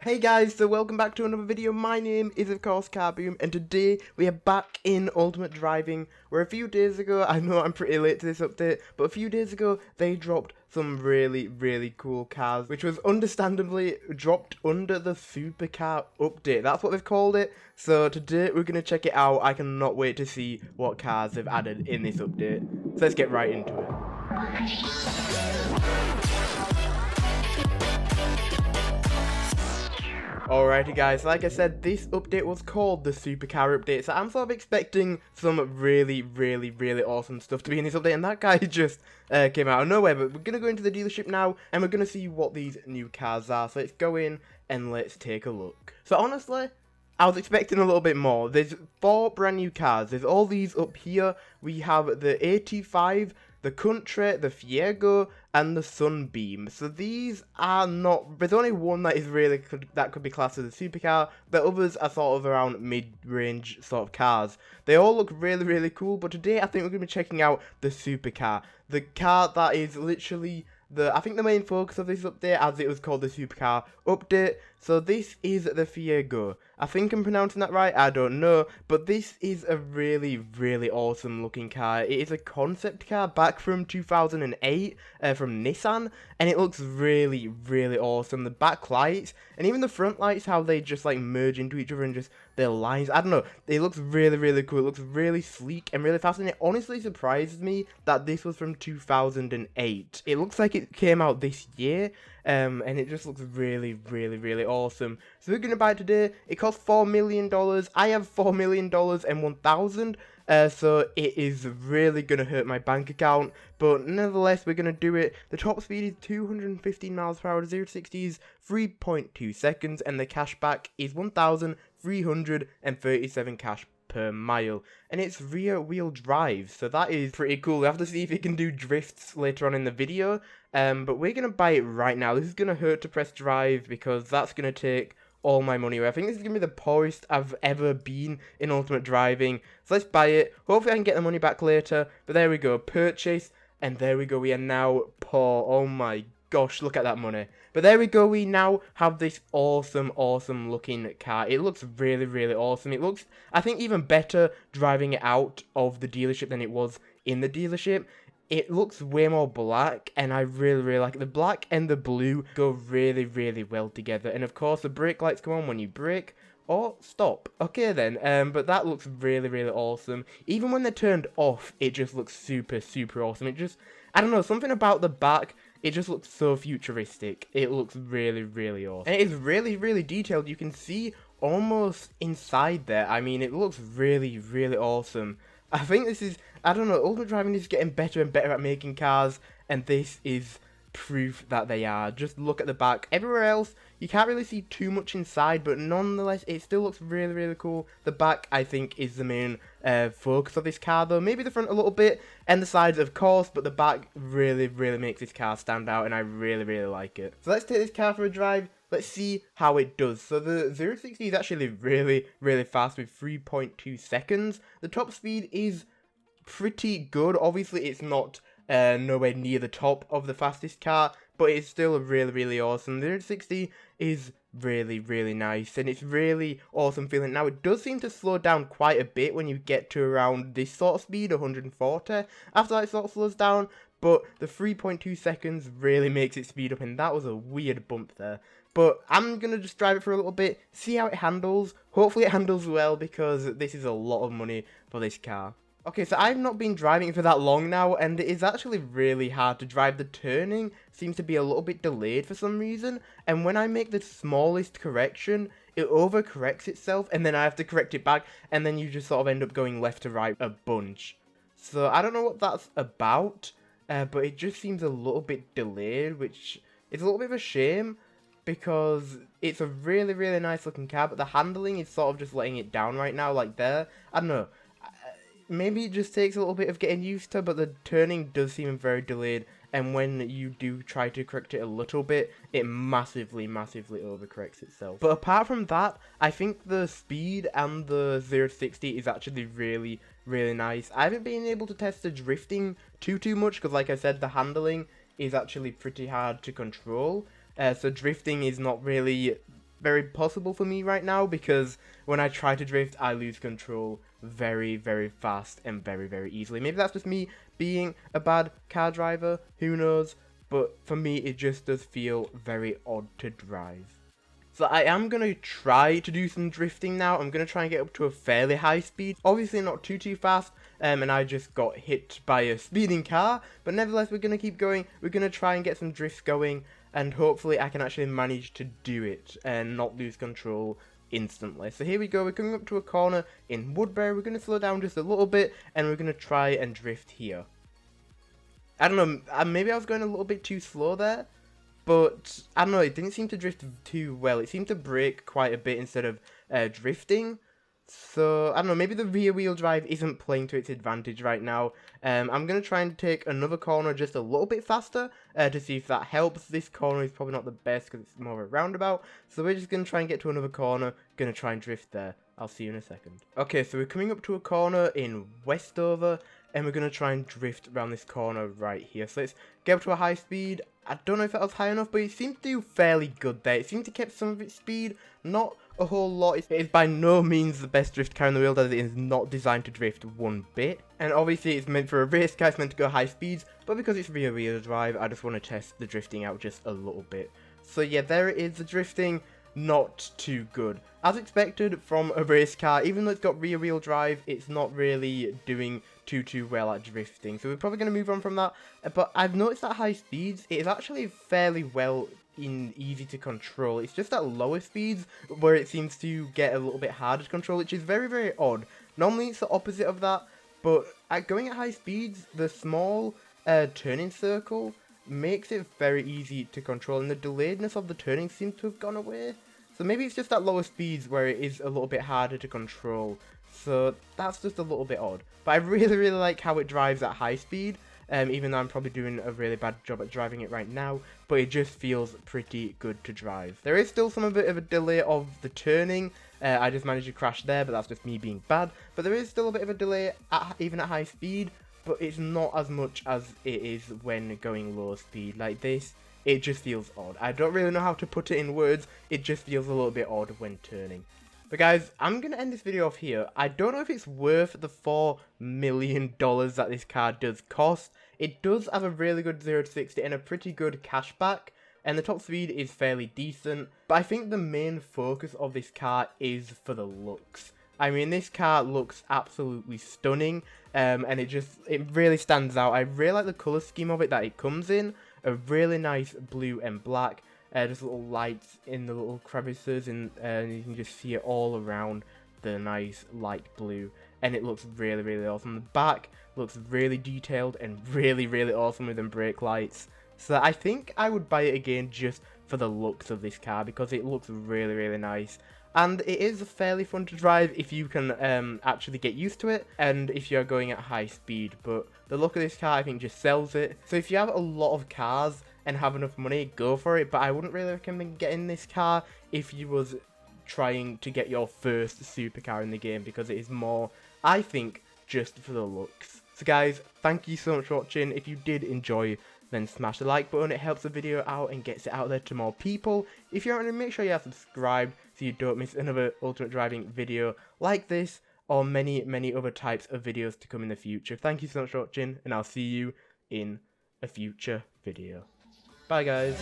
Hey guys, so welcome back to another video. My name is of course Carboom, and today we are back in Ultimate Driving, where a few days ago, I know I'm pretty late to this update, but a few days ago they dropped some really cool cars, which was understandably dropped under the supercar update. That's what they've called it. So today we're going to check it out. I cannot wait to see what cars they've added in this update. So let's get right into it. Alrighty guys, like I said, this update was called the Supercar Update, so I'm sort of expecting some really awesome stuff to be in this update, and that guy just came out of nowhere. But we're going to go into the dealership now, and we're going to see what these new cars are, so let's go in and let's take a look. So honestly, I was expecting a little bit more. There's 4 brand new cars. There's all these up here. We have the AT5, the Country, the Fiego, and the Sunbeam. So these are not, there's only one that is really, that could be classed as a supercar. The others are sort of around mid-range sort of cars. They all look really cool, but today I think we're going to be checking out the supercar. The car that is literally I think the main focus of this update, as it was called the Supercar Update. So this is the Fiego. I think I'm pronouncing that right, I don't know, but this is a really awesome looking car. It is a concept car back from 2008 from Nissan, and it looks really awesome. The back lights and even the front lights, how they just like merge into each other and just their lines, I don't know, it looks really cool. It looks really sleek and really fast, and it honestly surprises me that this was from 2008. It looks like it came out this year, and it just looks really awesome. So we're gonna buy it today. It costs $4 million. I have $4 million and 1,000. So it is really gonna hurt my bank account, but nevertheless we're gonna do it. The top speed is 215 miles per hour, 0 to 60 is 3.2 seconds, and the cashback is 1,337 cash per mile, and it's rear wheel drive, so that is pretty cool. We have to see if it can do drifts later on in the video, but we're gonna buy it right now. This is gonna hurt to press drive because that's gonna take all my money away. I think this is gonna be the poorest I've ever been in Ultimate Driving, so let's buy it. Hopefully I can get the money back later, but there we go, purchase, and there we go, we are now poor. Oh my gosh, look at that money. But there we go, we now have this awesome looking car. It looks really awesome. It looks, I think, even better driving it out of the dealership than it was in the dealership. It looks way more black, and I really like it. The black and the blue go really well together. And of course, the brake lights come on when you brake or stop. Okay then, but that looks really awesome. Even when they're turned off, it just looks super awesome. It just, I don't know, something about the back, it just looks so futuristic. It looks really awesome. And it is really detailed. You can see almost inside there. I mean, it looks really awesome. I think this is, I don't know, Ultimate Driving is getting better and better at making cars, and this is proof that they are. Just look at the back. Everywhere else, you can't really see too much inside, but nonetheless, it still looks really cool. The back, I think, is the main focus of this car, though. Maybe the front a little bit, and the sides, of course, but the back really makes this car stand out, and I really like it. So let's take this car for a drive. Let's see how it does. So the 0 to 60 is actually really fast with 3.2 seconds. The top speed is pretty good. Obviously, it's not nowhere near the top of the fastest car, but it's still really awesome. The 0 to 60 is really nice, and it's really awesome feeling. Now, it does seem to slow down quite a bit when you get to around this sort of speed, 140. After that, it sort of slows down, but the 3.2 seconds really makes it speed up, and that was a weird bump there. But I'm going to just drive it for a little bit, see how it handles. Hopefully it handles well, because this is a lot of money for this car. Okay, so I've not been driving it for that long now, and it is actually really hard to drive. The turning seems to be a little bit delayed for some reason, and when I make the smallest correction, it overcorrects itself, and then I have to correct it back, and then you just sort of end up going left to right a bunch. So I don't know what that's about, but it just seems a little bit delayed, which is a little bit of a shame, because it's a really nice looking car, but the handling is sort of just letting it down right now, like there. I don't know. Maybe it just takes a little bit of getting used to, but the turning does seem very delayed, and when you do try to correct it a little bit, it massively overcorrects itself. But apart from that, I think the speed and the 0 to 60 is actually really nice. I haven't been able to test the drifting too much, because like I said, the handling is actually pretty hard to control. So drifting is not really very possible for me right now, because when I try to drift, I lose control very, very fast and very, very easily. Maybe that's just me being a bad car driver, who knows, but for me it just does feel very odd to drive. So I am going to try to do some drifting now. I'm going to try and get up to a fairly high speed. Obviously not too fast, and I just got hit by a speeding car. But nevertheless, we're going to keep going. We're going to try and get some drifts going, and hopefully I can actually manage to do it and not lose control instantly. So here we go. We're coming up to a corner in Woodbury. We're going to slow down just a little bit, and we're going to try and drift here. I don't know, maybe I was going a little bit too slow there. But, I don't know, it didn't seem to drift too well. It seemed to brake quite a bit instead of drifting. So, I don't know, maybe the rear wheel drive isn't playing to its advantage right now. I'm going to try and take another corner just a little bit faster to see if that helps. This corner is probably not the best because it's more of a roundabout. So we're just going to try and get to another corner. Going to try and drift there. I'll see you in a second. Okay, so we're coming up to a corner in Westover. And we're going to try and drift around this corner right here. So let's get up to a high speed. I don't know if that was high enough, but it seemed to do fairly good there. It seemed to keep some of its speed, not a whole lot. It is by no means the best drift car in the world, as it is not designed to drift one bit. And obviously it's meant for a race car, it's meant to go high speeds, but because it's rear wheel drive, I just want to test the drifting out just a little bit. So yeah, there it is, the drifting. Not too good. As expected from a race car, even though it's got rear wheel drive, it's not really doing too well at drifting. So we're probably going to move on from that. But I've noticed at high speeds, it is actually fairly well easy to control. It's just at lower speeds where it seems to get a little bit harder to control, which is very, very odd. Normally it's the opposite of that, but going at high speeds, the small turning circle makes it very easy to control, and the delayedness of the turning seems to have gone away. So maybe it's just at lower speeds where it is a little bit harder to control. So that's just a little bit odd. But I really like how it drives at high speed, even though I'm probably doing a really bad job at driving it right now, but it just feels pretty good to drive. There is still some bit of a delay of the turning. I just managed to crash there, but that's just me being bad. But there is still a bit of a delay even at high speed. But it's not as much as it is when going low speed like this. It just feels odd. I don't really know how to put it in words. It just feels a little bit odd when turning. But guys, I'm going to end this video off here. I don't know if it's worth the $4 million that this car does cost. It does have a really good 0 to 60 and a pretty good cashback. And the top speed is fairly decent. But I think the main focus of this car is for the looks. I mean, this car looks absolutely stunning, and it really stands out. I really like the colour scheme of it that it comes in. A really nice blue and black, just little lights in the little crevices, and you can just see it all around the nice light blue, and it looks really awesome. The back looks really detailed and really awesome with them brake lights. So I think I would buy it again just for the looks of this car, because it looks really nice. And it is fairly fun to drive if you can actually get used to it, and if you're going at high speed. But the look of this car, I think, just sells it. So if you have a lot of cars and have enough money, go for it. But I wouldn't really recommend getting this car if you was trying to get your first supercar in the game, because it is more, I think, just for the looks. So guys, thank you so much for watching. If you did enjoy, then smash the like button. It helps the video out and gets it out there to more people. If you're not, make sure you are subscribed so you don't miss another ultimate driving video like this, or many other types of videos to come in the future. Thank you so much for watching, and I'll see you in a future video. Bye guys.